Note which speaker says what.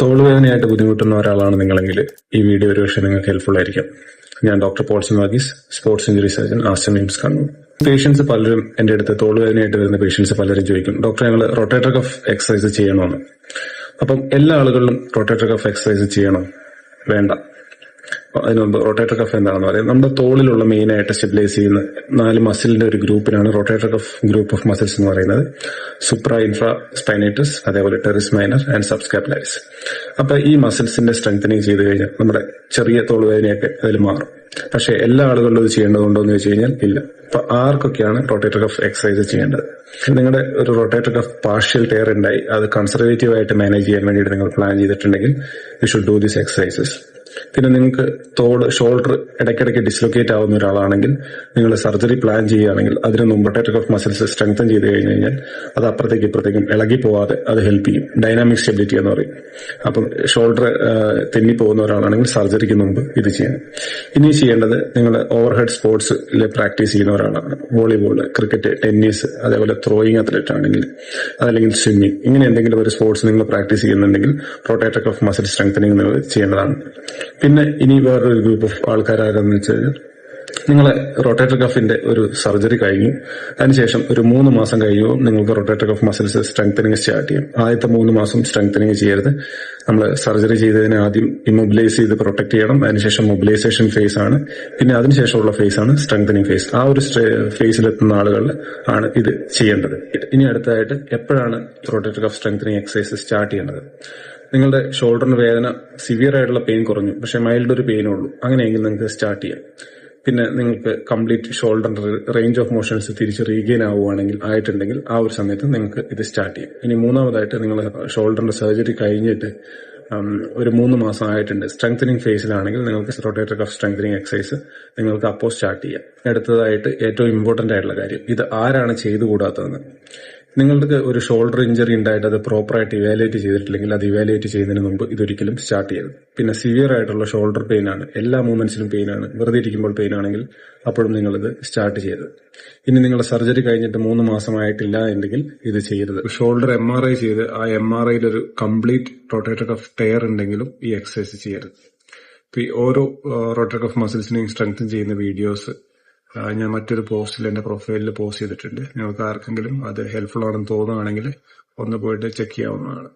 Speaker 1: തോളുവേദനയായിട്ട് ബുദ്ധിമുട്ടുന്ന ഒരാളാണ് നിങ്ങളെങ്കിൽ ഈ വീഡിയോ ഒരുപക്ഷെ നിങ്ങൾക്ക് ഹെൽപ്ഫുൾ ആയിരിക്കാം. ഞാൻ doctor Paulson Varghese, sports injury surgeon, Aster MIMS Kannur. Patients പലരും എന്റെ അടുത്ത് തോളുവേദനയായിട്ട് വരുന്ന പേഷ്യൻസ് പലരും ചോദിക്കും, ഡോക്ടർ ഞങ്ങൾ റൊട്ടേറ്റർ കഫ് എക്സസൈസ് ചെയ്യണമെന്ന്. അപ്പം എല്ലാ ആളുകളിലും റൊട്ടേറ്റർ കഫ് എക്സസൈസ് ചെയ്യണം വേണ്ട. അതിന് മുമ്പ് റൊട്ടേറ്റർ കഫ് എന്താണെന്ന് പറയാം. നമ്മുടെ തോളിലുള്ള മെയിൻ ആയിട്ട് സ്റ്റെബിലൈസ് ചെയ്യുന്ന 4 മസിലിന്റെ ഒരു ഗ്രൂപ്പിനാണ് rotator cuff group of muscles എന്ന് പറയുന്നത്. സുപ്ര ഇൻഫ്രാ സ്പൈനേറ്റസ്, അതേപോലെ ടെറിസ് മൈനർ ആൻഡ് സബ്സ്കാപ്പുലാരിസ്. അപ്പൊ ഈ മസിൽസിന്റെ സ്ട്രെങ്തനിങ് ചെയ്ത് കഴിഞ്ഞാൽ നമ്മുടെ ചെറിയ തോളുവേദനയൊക്കെ അതിൽ മാറും. പക്ഷെ എല്ലാ ആളുകളിലും ഇത് ചെയ്യേണ്ടതുണ്ടോ എന്ന് ചോദിച്ചു കഴിഞ്ഞാൽ ഇല്ല. അപ്പൊ ആർക്കൊക്കെയാണ് റൊട്ടേറ്റർ കഫ് എക്സസൈസ് ചെയ്യേണ്ടത്? നിങ്ങളുടെ ഒരു റൊട്ടേറ്റർ കഫ് പാർഷ്യൽ ടയർ ഉണ്ടായി അത് കൺസർവേറ്റീവ് ആയിട്ട് മാനേജ് ചെയ്യാൻ വേണ്ടിയിട്ട് നിങ്ങൾ പ്ലാൻ ചെയ്തിട്ടുണ്ടെങ്കിൽ you should do these exercises. പിന്നെ നിങ്ങൾക്ക് ഷോൾഡർ ഇടയ്ക്കിടയ്ക്ക് ഡിസ്ലൊക്കേറ്റ് ആവുന്ന ഒരാളാണെങ്കിൽ നിങ്ങൾ സർജറി പ്ലാൻ ചെയ്യുകയാണെങ്കിൽ അതിന് മുമ്പ് റൊട്ടേറ്റർ കഫ് മസിൽസ് സ്ട്രെങ്തൻ ചെയ്ത് കഴിഞ്ഞ് കഴിഞ്ഞാൽ അത് അപ്പുറത്തേക്ക് ഇപ്പുറത്തേക്കും ഇളകി പോവാതെ അത് ഹെൽപ്പ് ചെയ്യും. ഡൈനാമിക് സ്റ്റെബിലിറ്റി എന്ന് പറയും. അപ്പം ഷോൾഡർ തെന്നി പോകുന്ന ഒരാളാണെങ്കിൽ സർജറിക്ക് മുമ്പ് ഇത് ചെയ്യണം. ഇനി ചെയ്യേണ്ടത് നിങ്ങൾ ഓവർഹെഡ് സ്പോർട്സിൽ പ്രാക്ടീസ് ചെയ്യുന്ന ഒരാളാണ്. വോളിബോൾ, ക്രിക്കറ്റ്, ടെന്നീസ്, അതേപോലെ ത്രോയിങ് അത്ലറ്റ് ആണെങ്കിൽ അതല്ലെങ്കിൽ സ്വിമ്മിങ്, ഇങ്ങനെ എന്തെങ്കിലും ഒരു സ്പോർട്സ് നിങ്ങൾ പ്രാക്ടീസ് ചെയ്യുന്നുണ്ടെങ്കിൽ റൊട്ടേറ്റർ കഫ് മസിൽ സ്ട്രെങ്തനിങ് നിങ്ങൾ ചെയ്യേണ്ടതാണ്. പിന്നെ ഇനി വേറൊരു ഗ്രൂപ്പ് ഓഫ് ആൾക്കാരാരെന്ന് വെച്ച് കഴിഞ്ഞാൽ നിങ്ങളെ റൊട്ടേറ്റർ കഫിന്റെ ഒരു സർജറി കഴിഞ്ഞു, അതിനുശേഷം ഒരു 3 മാസം കഴിയുമ്പോൾ നിങ്ങൾക്ക് rotator cuff muscles strengthening start ചെയ്യും. ആദ്യത്തെ 3 മാസം സ്ട്രെങ്തനിങ് ചെയ്യരുത്. നമ്മൾ സർജറി ചെയ്തതിനെ ആദ്യം ഇമ്മൊബിലൈസ് ചെയ്ത് പ്രൊട്ടക്ട് ചെയ്യണം. അതിനുശേഷം മൊബിലൈസേഷൻ ഫേസ് ആണ്. പിന്നെ അതിനുശേഷമുള്ള ഫേസ് ആണ് സ്ട്രെങ്തനിങ് ഫേസ്. ആ ഒരു ഫേസിലെത്തുന്ന ആളുകളിൽ ആണ് ഇത് ചെയ്യേണ്ടത്. ഇനി അടുത്തതായിട്ട് എപ്പോഴാണ് rotator cuff strengthening exercise start ചെയ്യേണ്ടത്? നിങ്ങളുടെ ഷോൾഡറിന് വേദന, സിവിയർ ആയിട്ടുള്ള പെയിൻ കുറഞ്ഞു, പക്ഷെ മൈൽഡ് ഒരു പെയിനേ ഉള്ളൂ, അങ്ങനെയെങ്കിൽ നിങ്ങൾക്ക് സ്റ്റാർട്ട് ചെയ്യാം. പിന്നെ നിങ്ങൾക്ക് കംപ്ലീറ്റ് ഷോൾഡറിന്റെ റേഞ്ച് ഓഫ് മോഷൻസ് തിരിച്ച് റീഗെയിൻ ആയിട്ടുണ്ടെങ്കിൽ ആ ഒരു സമയത്ത് നിങ്ങൾക്ക് ഇത് സ്റ്റാർട്ട് ചെയ്യും. ഇനി മൂന്നാമതായിട്ട് നിങ്ങൾ ഷോൾഡറിന്റെ സർജറി കഴിഞ്ഞിട്ട് ഒരു 3 മാസം ആയിട്ടുണ്ട്, സ്ട്രെങ്തനിങ് ഫേസിലാണെങ്കിൽ നിങ്ങൾക്ക് റൊട്ടേറ്റർ കഫ് സ്ട്രെങ്തനിങ് എക്സസൈസ് നിങ്ങൾക്ക് അപ്പോൾ സ്റ്റാർട്ട് ചെയ്യാം. അടുത്തതായിട്ട് ഏറ്റവും ഇമ്പോർട്ടന്റ് ആയിട്ടുള്ള കാര്യം, ഇത് ആരാണ് ചെയ്തുകൂടാത്തതെന്ന്. നിങ്ങൾക്ക് ഒരു ഷോൾഡർ ഇഞ്ചറി ഉണ്ടായിട്ട് അത് പ്രോപ്പറായിട്ട് ഇവാലുവേറ്റ് ചെയ്തിട്ടില്ലെങ്കിൽ അത് ഇവാലുവേറ്റ് ചെയ്യുന്നതിന് മുമ്പ് ഇതൊരിക്കലും സ്റ്റാർട്ട് ചെയ്യരുത്. പിന്നെ സിവിയർ ആയിട്ടുള്ള ഷോൾഡർ പെയിൻ ആണ്, എല്ലാ മൂവ്മെന്റ്സിലും പെയിൻ ആണ്, വെറുതെ ഇരിക്കുമ്പോൾ പെയിൻ ആണെങ്കിൽ അപ്പോഴും നിങ്ങളിത് സ്റ്റാർട്ട് ചെയ്യരുത്. ഇനി നിങ്ങളുടെ സർജറി കഴിഞ്ഞിട്ട് 3 മാസമായിട്ടില്ല എങ്കിൽ ഇത് ചെയ്യരുത്. ഷോൾഡർ MRI ചെയ്ത് ആ MRIയിൽ ഒരു കംപ്ലീറ്റ് റൊട്ടേറ്റർ കഫ് ടയർ ഉണ്ടെങ്കിലും ഈ എക്സസൈസ് ചെയ്യരുത്. ഓരോ റൊട്ടേറ്റർ കഫ് മസിൽസിനെയും സ്ട്രെങ്തൻ ചെയ്യുന്ന വീഡിയോസ് ഞാൻ മറ്റൊരു പോസ്റ്റിൽ എന്റെ പ്രൊഫൈലിൽ പോസ്റ്റ് ചെയ്തിട്ടുണ്ട്. നിങ്ങൾക്ക് ആർക്കെങ്കിലും അത് ഹെൽപ്ഫുൾ ആണെന്ന് തോന്നുകയാണെങ്കിൽ ഒന്ന് പോയിട്ട് ചെക്ക് ചെയ്യാവുന്നതാണ്.